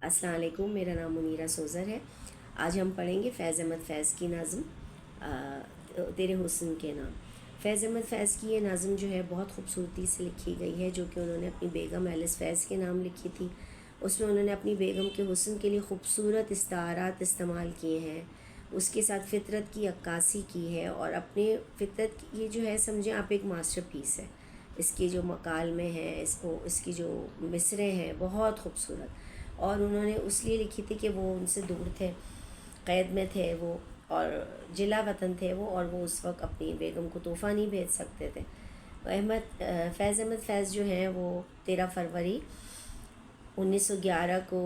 السلام علیکم، میرا نام منیرہ سوزر ہے۔ آج ہم پڑھیں گے فیض احمد فیض کی نظم تیرے حسن کے نام۔ فیض احمد فیض کی یہ نظم جو ہے بہت خوبصورتی سے لکھی گئی ہے، جو کہ انہوں نے اپنی بیگم ایلس فیض کے نام لکھی تھی۔ اس میں انہوں نے اپنی بیگم کے حسن کے لیے خوبصورت استعارات استعمال کیے ہیں، اس کے ساتھ فطرت کی عکاسی کی ہے، اور اپنے فطرت یہ جو ہے سمجھیں آپ ایک ماسٹر پیس ہے۔ اس کی جو مکالمے ہیں، اس کی جو مصرعے ہیں بہت خوبصورت، اور انہوں نے اس لیے لکھی تھی کہ وہ ان سے دور تھے، قید میں تھے وہ، اور جلا وطن تھے وہ، اور وہ اس وقت اپنی بیگم کو تحفہ نہیں بھیج سکتے تھے۔ فیض احمد فیض جو ہیں وہ 13 فروری 1911 کو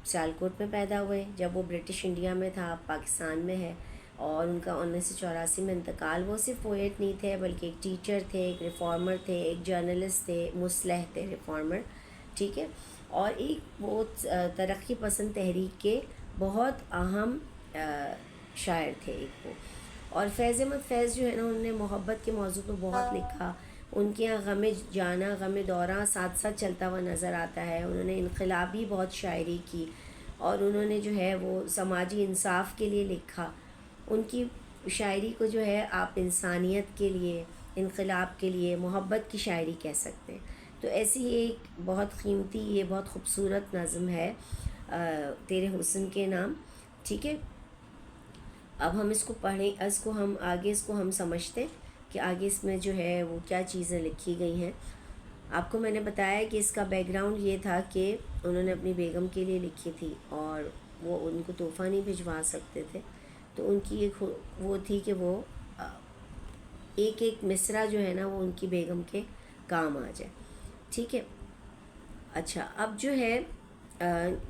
سیالکوٹ میں پیدا ہوئے، جب وہ برٹش انڈیا میں تھا، اب پاکستان میں ہے، اور ان کا 1984 میں انتقال۔ وہ صرف پوئٹ نہیں تھے بلکہ ایک ٹیچر تھے، ایک ریفارمر تھے، ایک جرنلسٹ تھے، مصلح تھے، ریفارمر، ٹھیک ہے، اور ایک بہت ترقی پسند تحریک کے بہت اہم شاعر تھے ایک وہ۔ اور فیض احمد فیض جو ہے نا، انہوں نے محبت کے موضوع پہ بہت لکھا۔ ان کے یہاں غم جانا غم دوراں ساتھ ساتھ چلتا ہوا نظر آتا ہے۔ انہوں نے انقلابی بہت شاعری کی، اور انہوں نے جو ہے وہ سماجی انصاف کے لیے لکھا۔ ان کی شاعری کو جو ہے آپ انسانیت کے لیے، انقلاب کے لیے، محبت کی شاعری کہہ سکتے ہیں۔ تو ایسی ایک بہت قیمتی، یہ بہت خوبصورت نظم ہے تیرے حسن کے نام، ٹھیک ہے۔ اب ہم اس کو پڑھیں، اس کو ہم سمجھتے کہ آگے اس میں جو ہے وہ کیا چیزیں لکھی گئی ہیں۔ آپ کو میں نے بتایا کہ اس کا بیک گراؤنڈ یہ تھا کہ انہوں نے اپنی بیگم کے لیے لکھی تھی، اور وہ ان کو تحفہ نہیں بھجوا سکتے تھے، تو ان کی ایک وہ تھی کہ وہ ایک ایک مصرع جو ہے نا وہ ان کی بیگم کے کام آ جائے، ٹھیک ہے۔ اچھا، اب جو ہے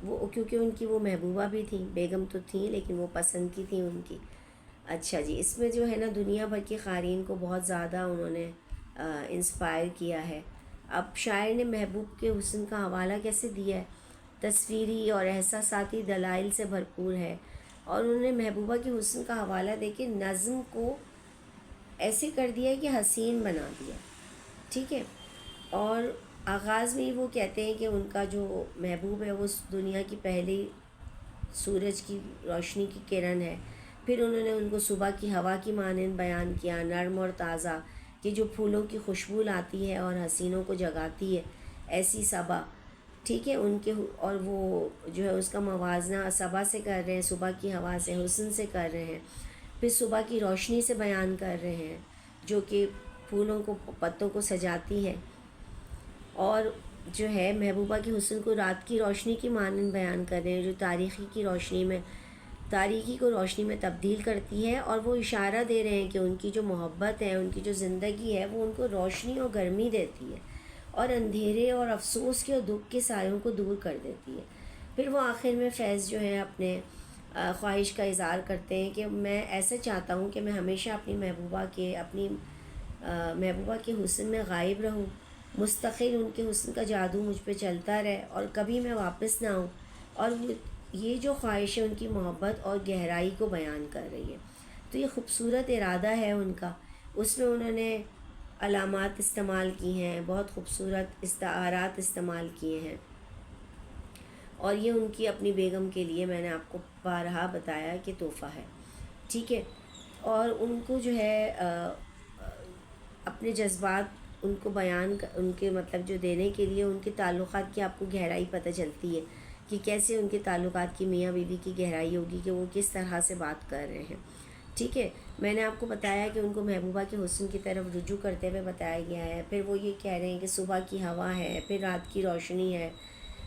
وہ کیونکہ ان کی وہ محبوبہ بھی تھیں، بیگم تو تھیں لیکن وہ پسند کی تھیں ان کی۔ اچھا جی، اس میں جو ہے نا دنیا بھر کے قارئین کو بہت زیادہ انہوں نے انسپائر کیا ہے۔ اب شاعر نے محبوب کے حسن کا حوالہ کیسے دیا ہے؟ تصویری اور احساساتی دلائل سے بھرپور ہے، اور انہوں نے محبوبہ کے حسن کا حوالہ دے کے نظم کو ایسے کر دیا ہے کہ حسین بنا دیا، ٹھیک ہے۔ اور آغاز میں ہی وہ کہتے ہیں کہ ان کا جو محبوب ہے وہ دنیا کی پہلی سورج کی روشنی کی کرن ہے۔ پھر انہوں نے ان کو صبح کی ہوا کی مانند بیان کیا، نرم اور تازہ، کہ جو پھولوں کی خوشبو لاتی ہے اور حسینوں کو جگاتی ہے، ایسی صبا، ٹھیک ہے۔ ان کے اور وہ جو ہے اس کا موازنہ صبا سے کر رہے ہیں، صبح کی ہوا سے، حسن سے کر رہے ہیں۔ پھر صبح کی روشنی سے بیان کر رہے ہیں، جو کہ پھولوں کو، پتوں کو سجاتی ہے، اور جو ہے محبوبہ کے حسن کو رات کی روشنی کی مانند بیان کر رہے ہیں، جو تاریکی کو روشنی میں تبدیل کرتی ہے، اور وہ اشارہ دے رہے ہیں کہ ان کی جو محبت ہے، ان کی جو زندگی ہے، وہ ان کو روشنی اور گرمی دیتی ہے، اور اندھیرے اور افسوس کے اور دکھ کے سایوں کو دور کر دیتی ہے۔ پھر وہ آخر میں فیض جو ہے اپنے خواہش کا اظہار کرتے ہیں کہ میں ایسا چاہتا ہوں کہ میں ہمیشہ اپنی محبوبہ کے حسن میں غائب رہوں، مستقل ان کے حسن کا جادو مجھ پہ چلتا رہے، اور کبھی میں واپس نہ آؤں۔ اور یہ جو خواہش ہے ان کی محبت اور گہرائی کو بیان کر رہی ہے۔ تو یہ خوبصورت ارادہ ہے ان کا۔ اس میں انہوں نے علامات استعمال کی ہیں، بہت خوبصورت استعارات استعمال کیے ہیں، اور یہ ان کی اپنی بیگم کے لیے، میں نے آپ کو بارہا بتایا کہ تحفہ ہے، ٹھیک ہے۔ اور ان کو جو ہے اپنے جذبات ان کو ان کے مطلب جو دینے کے لیے، ان کے تعلقات کی آپ کو گہرائی پتہ چلتی ہے کہ کیسے ان کے تعلقات کی، میاں بیوی کی گہرائی ہوگی کہ وہ کس طرح سے بات کر رہے ہیں، ٹھیک ہے۔ میں نے آپ کو بتایا کہ ان کو محبوبہ کے حسن کی طرف رجوع کرتے ہوئے بتایا گیا ہے۔ پھر وہ یہ کہہ رہے ہیں کہ صبح کی ہوا ہے، پھر رات کی روشنی ہے،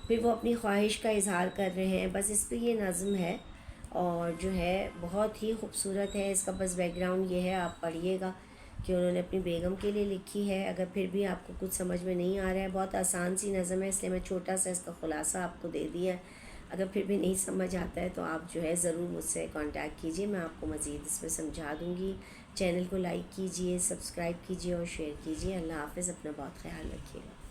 پھر وہ اپنی خواہش کا اظہار کر رہے ہیں۔ بس اس پہ یہ نظم ہے، اور جو ہے بہت ہی خوبصورت ہے۔ اس کا بس بیک گراؤنڈ یہ ہے، آپ پڑھیے گا کہ انہوں نے اپنی بیگم کے لیے لکھی ہے۔ اگر پھر بھی آپ کو کچھ سمجھ میں نہیں آ رہا ہے، بہت آسان سی نظم ہے، اس لیے میں چھوٹا سا اس کا خلاصہ آپ کو دے دیا ہے۔ اگر پھر بھی نہیں سمجھ آتا ہے تو آپ جو ہے ضرور مجھ سے کانٹیکٹ کیجئے، میں آپ کو مزید اس میں سمجھا دوں گی۔ چینل کو لائک کیجئے، سبسکرائب کیجئے اور شیئر کیجئے۔ اللہ حافظ، اپنا بہت خیال رکھیے گا۔